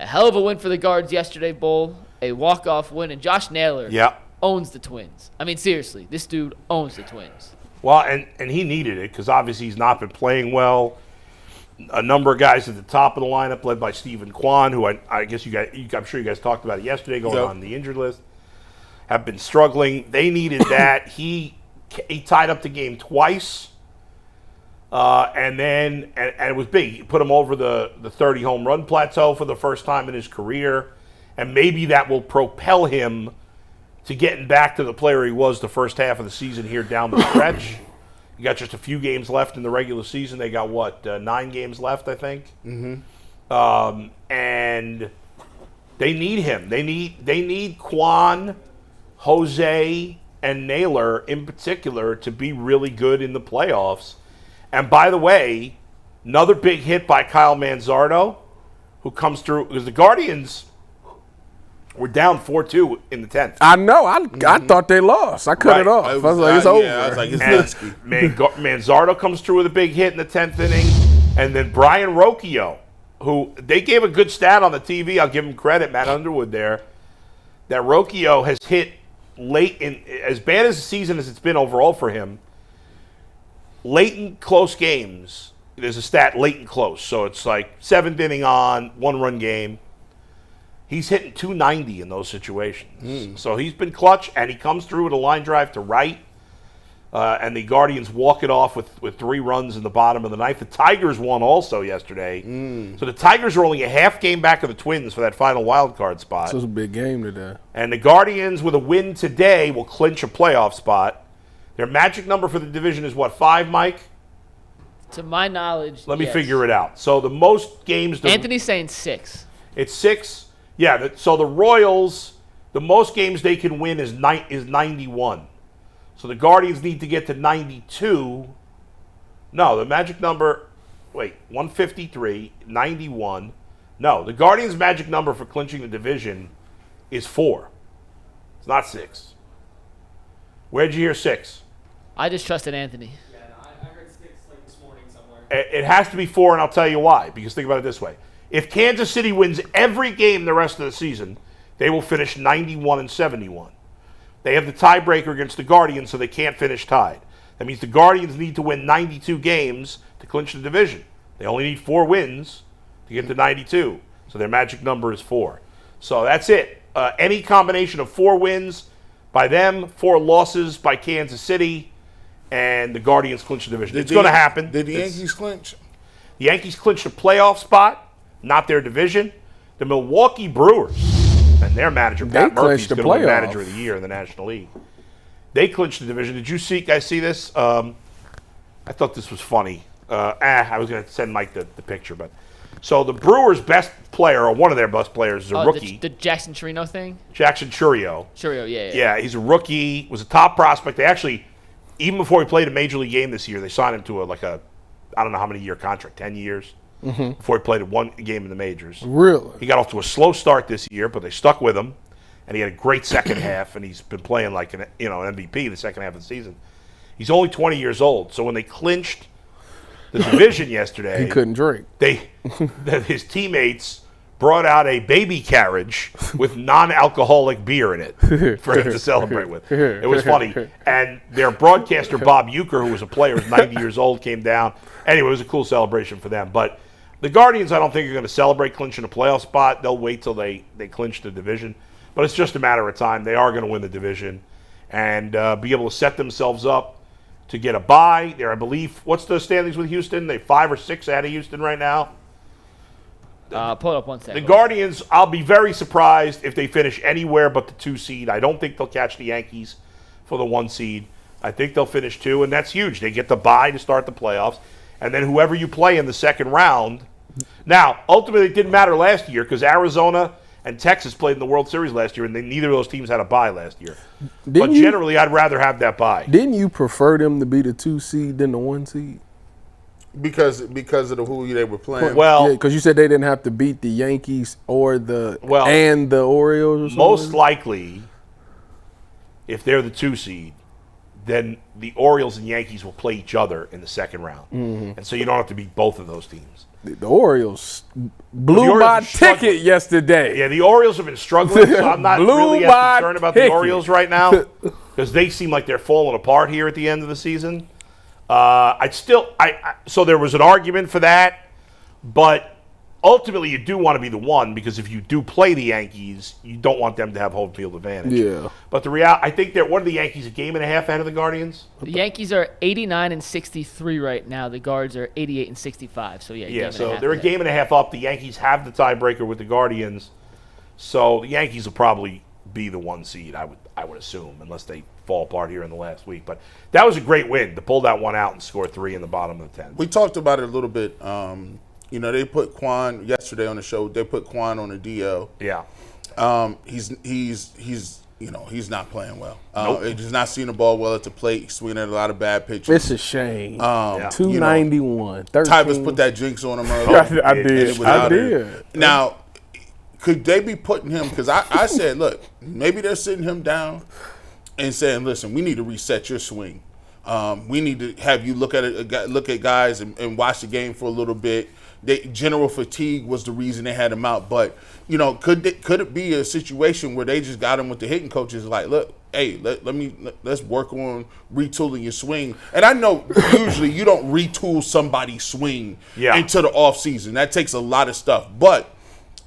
A hell of a win for the Guards yesterday, Bull. A walk-off win, and Josh Naylor owns the Twins. I mean, seriously, this dude owns the Twins. Well, and he needed it because obviously he's not been playing well. A number of guys at the top of the lineup, led by Stephen Kwan, who I guess I'm sure you guys talked about it yesterday, going on the injured list, have been struggling. They needed that. He tied up the game twice, and it was big. He put him over the 30 home run plateau for the first time in his career, and maybe that will propel him to getting back to the player he was the first half of the season here down the stretch. You got just a few games left in the regular season. They got, 9 games left, I think? Mm-hmm. And they need him. They need Kwan, Jose, and Naylor in particular to be really good in the playoffs. And by the way, another big hit by Kyle Manzardo, who comes through, because the Guardians were down 4-2 in the 10th. I know. I thought they lost. I cut it off. I was like, it's over. Yeah, I was like, it's Manzardo comes through with a big hit in the 10th inning. And then Brayan Rocchio, who they gave a good stat on the TV. I'll give him credit, Matt Underwood there, that Rocchio has hit late in, as bad as the season as it's been overall for him, late in close games. There's a stat late and close. So it's like 7th inning on, 1-run game. He's hitting 290 in those situations. So he's been clutch, and he comes through with a line drive to right, and the Guardians walk it off with 3 runs in the bottom of the ninth. The Tigers won also yesterday. So the Tigers are only a half game back of the Twins for that final wild card spot. So it's a big game today. And the Guardians, with a win today, will clinch a playoff spot. Their magic number for the division is what, 5, Mike? To my knowledge, Let me figure it out. So the most games... Anthony's saying 6. It's 6. Yeah, so the Royals, the most games they can win is 91. So the Guardians need to get to 92. No, the magic number, 153, 91. No, the Guardians' magic number for clinching the division is 4. It's not 6. Where'd you hear 6? I just trusted Anthony. Yeah, no, I heard 6 like this morning somewhere. It has to be 4, and I'll tell you why. Because think about it this way. If Kansas City wins every game the rest of the season, they will finish 91-71. They have the tiebreaker against the Guardians, so they can't finish tied. That means the Guardians need to win 92 games to clinch the division. They only need 4 wins to get to 92, so their magic number is 4. So that's it. Any combination of 4 wins by them, 4 losses by Kansas City, and the Guardians clinch the division. It's going to happen. Did the Yankees clinch? The Yankees clinched a playoff spot. Not their division. The Milwaukee Brewers and their manager, Pat Murphy, is going to win Manager of the Year in the National League. They clinched the division. Did you guys see this? I thought this was funny. I was going to send Mike the picture. But so the Brewers' best player, or one of their best players, is a rookie. The Jackson Chirino thing? Jackson Chourio. Chourio, yeah. Yeah, he's a rookie, was a top prospect. They actually, even before he played a Major League game this year, they signed him to I don't know how many year contract, 10 years. Before he played 1 game in the majors. Really? He got off to a slow start this year, but they stuck with him, and he had a great second half, and he's been playing like an MVP the second half of the season. He's only 20 years old, so when they clinched the division yesterday, he couldn't drink. His teammates brought out a baby carriage with non-alcoholic beer in it for him to celebrate with. It was funny. And their broadcaster, Bob Uecker, who was a player, was 90 years old, came down. Anyway, it was a cool celebration for them. But the Guardians, I don't think, are going to celebrate clinching a playoff spot. They'll wait till they clinch the division. But it's just a matter of time. They are going to win the division and be able to set themselves up to get a bye. There, I believe, what's the standings with Houston? They're 5 or 6 out of Houston right now. Pull it up 1 second. The Guardians, I'll be very surprised if they finish anywhere but the 2 seed. I don't think they'll catch the Yankees for the 1 seed. I think they'll finish 2, and that's huge. They get the bye to start the playoffs. And then whoever you play in the second round. Now, ultimately, it didn't matter last year because Arizona and Texas played in the World Series last year, and neither of those teams had a bye last year. But generally, I'd rather have that bye. Didn't you prefer them to be the 2 seed than the 1 seed? Because of who they were playing. Well, because you said they didn't have to beat the Yankees or the Orioles. Or something. Most likely, if they're the 2 seed, then the Orioles and Yankees will play each other in the second round. And so you don't have to beat both of those teams. The Orioles blew my ticket yesterday. Yeah, the Orioles have been struggling, so I'm not really as concerned about the Orioles right now because they seem like they're falling apart here at the end of the season. So there was an argument for that, but ultimately you do want to be the one because if you do play the Yankees, you don't want them to have home field advantage. Yeah. But I think what are the Yankees, a game and a half ahead of the Guardians? The Yankees are 89 and 63 right now. The Guards are 88 and 65. So They're a game and a half up. The Yankees have the tiebreaker with the Guardians, so the Yankees will probably be the 1 seed. I would assume, unless they fall apart here in the last week. But that was a great win to pull that one out and score 3 in the bottom of the 10th. We talked about it a little bit. They put Quan yesterday on the show. They put Quan on the DL. Yeah. He's not playing well. Nope. He's not seeing the ball well at the plate. He's swinging at a lot of bad pitches. It's a shame. 291. Tyvus put that jinx on him earlier. I did. Now, could they be putting him? Because I said, look, maybe they're sitting him down and saying, listen, we need to reset your swing. We need to have you look at guys and watch the game for a little bit. General fatigue was the reason they had him out. But, could it be a situation where they just got him with the hitting coaches like, look, hey, let's work on retooling your swing. And I know usually you don't retool somebody's swing into the offseason. That takes a lot of stuff. But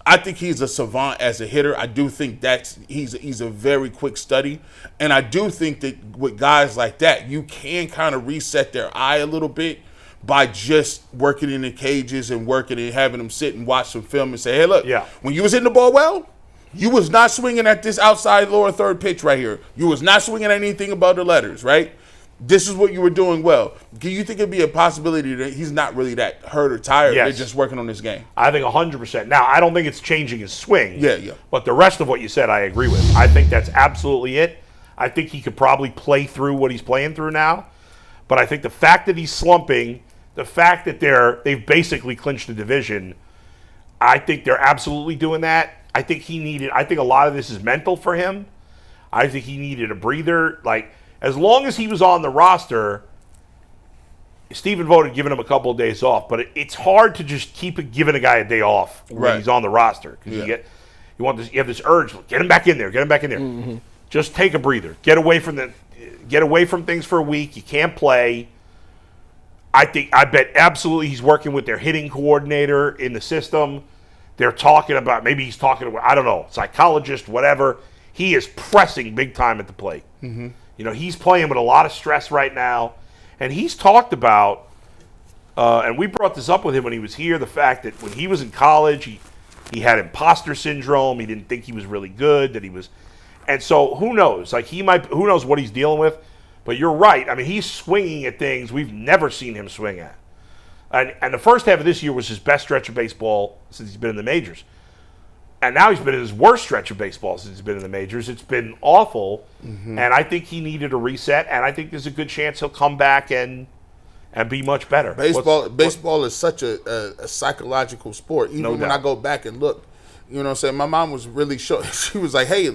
I think he's a savant as a hitter. I do think he's a very quick study. And I do think that with guys like that, you can kind of reset their eye a little bit by just working in the cages and working and having them sit and watch some film and say, hey, look, when you was hitting the ball well, you was not swinging at this outside lower third pitch right here. You was not swinging at anything above the letters, right? This is what you were doing well. Do you think it'd be a possibility that he's not really that hurt or tired? Yes. They're just working on this game. I think 100%. Now, I don't think it's changing his swing. Yeah. But the rest of what you said, I agree with. I think that's absolutely it. I think he could probably play through what he's playing through now. But I think the fact that he's slumping, the fact that they've basically clinched the division, I think they're absolutely doing that. I think a lot of this is mental for him. I think he needed a breather. Like, as long as he was on the roster, Stephen Vogt had given him a couple of days off, but it's hard to just keep giving a guy a day off when he's on the roster. Because you have this urge, get him back in there. Mm-hmm. Just take a breather. Get away from things for a week. You can't play. I bet absolutely he's working with their hitting coordinator in the system. They're talking about, maybe he's talking to, I don't know, psychologist, whatever. He is pressing big time at the plate. Mm-hmm. He's playing with a lot of stress right now. And he's talked about, and we brought this up with him when he was here, the fact that when he was in college, he had imposter syndrome. He didn't think he was really good, and so who knows? Who knows what he's dealing with? But you're right. I mean, he's swinging at things we've never seen him swing at. And the first half of this year was his best stretch of baseball since he's been in the majors. And now he's been in his worst stretch of baseball since he's been in the majors. It's been awful. Mm-hmm. And I think he needed a reset. And I think there's a good chance he'll come back and be much better. Baseball is such a psychological sport. Even when I go back and look, what I'm saying? My mom was really showing. She was like, hey,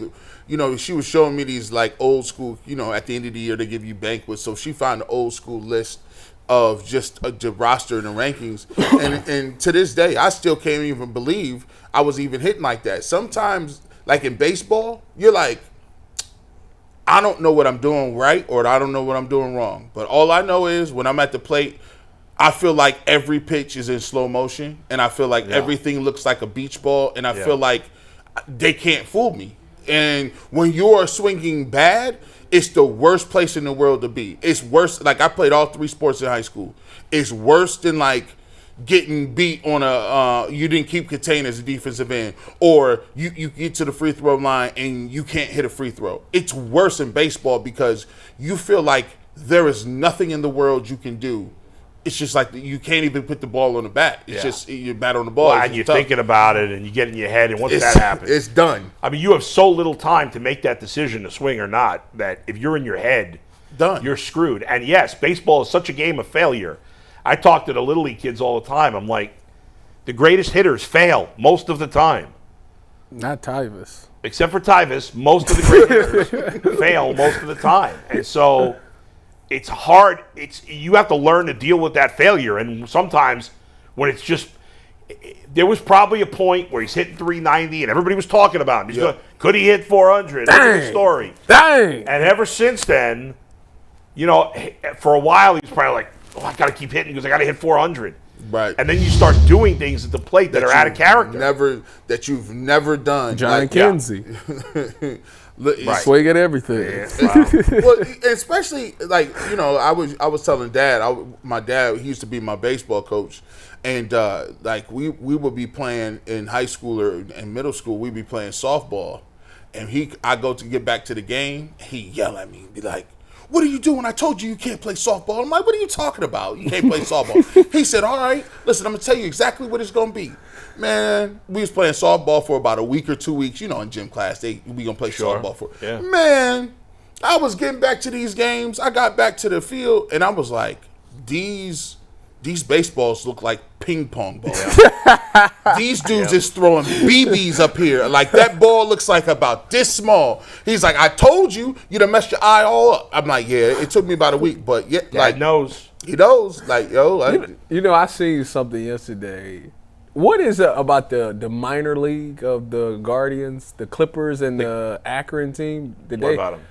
she was showing me these like old school, at the end of the year they give you banquets. So she found an old school list of just the roster and the rankings. and to this day, I still can't even believe I was even hitting like that. Sometimes, like in baseball, you're like, I don't know what I'm doing right or I don't know what I'm doing wrong. But all I know is when I'm at the plate, I feel like every pitch is in slow motion, and I feel like everything looks like a beach ball, and I feel like they can't fool me. And when you're swinging bad, it's the worst place in the world to be. It's worse. Like, I played all 3 sports in high school. It's worse than, like, getting beat on you didn't keep contained as a defensive end, or you get to the free throw line and you can't hit a free throw. It's worse in baseball because you feel like there is nothing in the world you can do. It's just like you can't even put the ball on the bat. It's just you bat on the ball. Well, and you're thinking about it, and you get in your head, and once that happens, it's done. I mean, you have so little time to make that decision to swing or not that if you're in your head, you're screwed. And yes, baseball is such a game of failure. I talk to the Little League kids all the time. I'm like, the greatest hitters fail most of the time. Not Tyvus. Except for Tyvus, most of the great hitters fail most of the time. And so it's hard. You have to learn to deal with that failure. And sometimes when it's just, there was probably a point where he's hitting 390 and everybody was talking about him. Could he hit 400? That's the story. Dang. And ever since then, for a while he was probably like, I got to keep hitting because I got to hit 400. Right. And then you start doing things at the plate that are out of character. That you've never done. John Kinsey. Right. Swing at everything. Yeah, wow. Well, especially I was telling Dad. My dad, he used to be my baseball coach, and we would be playing in high school or in middle school. We'd be playing softball, and I go to get back to the game. He yell at me and be like, "What are you doing? I told you can't play softball." I'm like, "What are you talking about? You can't play softball." He said, "All right, listen, I'm going to tell you exactly what it's going to be." Man, we was playing softball for about a week or 2 weeks. In gym class, we going to play softball for. Yeah. Man, I was getting back to these games. I got back to the field, and I was like, these baseballs look like ping pong balls. These dudes is throwing BBs up here. Like, that ball looks like about this small. He's like, "I told you, you'd have messed your eye all up." I'm like, yeah, it took me about a week, but yeah, like, he knows. Like, yo. Like, I seen something yesterday. What is it about the minor league of the Guardians, the Clippers, and the Akron team? What about them?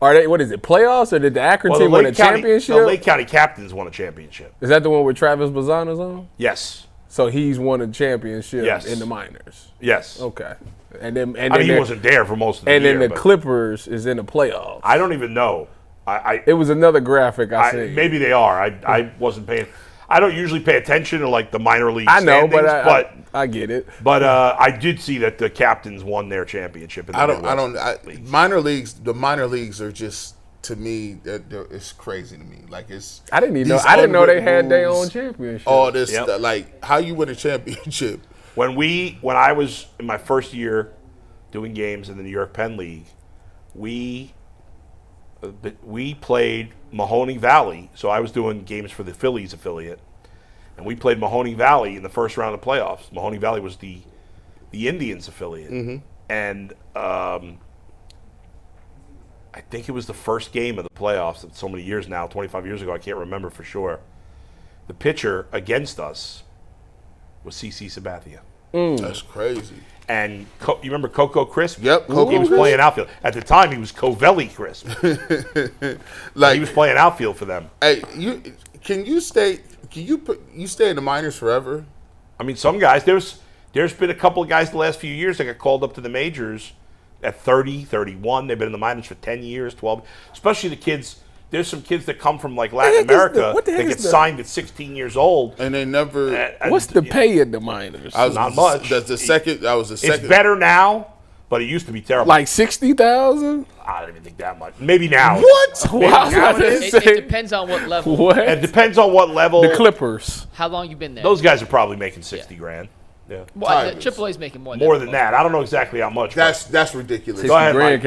Are they, what is it, playoffs, or did the Akron team win a championship? The Lake County Captains won a championship. Is that the one where Travis Bazana's on? Yes. So he's won a championship in the minors? Yes. Okay. And then he wasn't there for most of the year. And then the Clippers is in the playoffs. I don't even know. It was another graphic I seen. Maybe they are. I wasn't paying. I don't usually pay attention to like the minor league standings, but I get it. But I did see that the Captains won their championship. Minor leagues. The minor leagues are just, to me, it's crazy to me. Like, it's. I didn't know they had their own championship. All this, like, how you win a championship? When I was in my first year doing games in the New York Penn League, we played Mahoning Valley. So I was doing games for the Phillies affiliate, and we played Mahoning Valley in the first round of playoffs. Mahoning Valley was the Indians affiliate, and I think it was the first game of the playoffs. It's so many years now, 25 years ago, I can't remember for sure. The pitcher against us was CC Sabathia. That's crazy. And you remember Coco Crisp? Yep, Coco. He was playing outfield. At the time, he was Covelli Crisp. He was playing outfield for them. Hey, you stay in the minors forever? I mean, some guys. There's been a couple of guys the last few years that got called up to the majors at 30, 31. They've been in the minors for 10 years, 12. Especially the kids. There's some kids that come from like Latin America that get signed at 16 years old, and they never. What's the pay in the minors? Not much. That's the second. That was the second. It's better now, but it used to be terrible. Like 60,000. I don't even think that much. Maybe now. What? It depends on what level. What? It depends on what level. The Clippers. How long you been there? Those guys are probably making 60 grand. Yeah. Well, AAA's making more than that. I don't know exactly how much. That's ridiculous. Go ahead, Mike.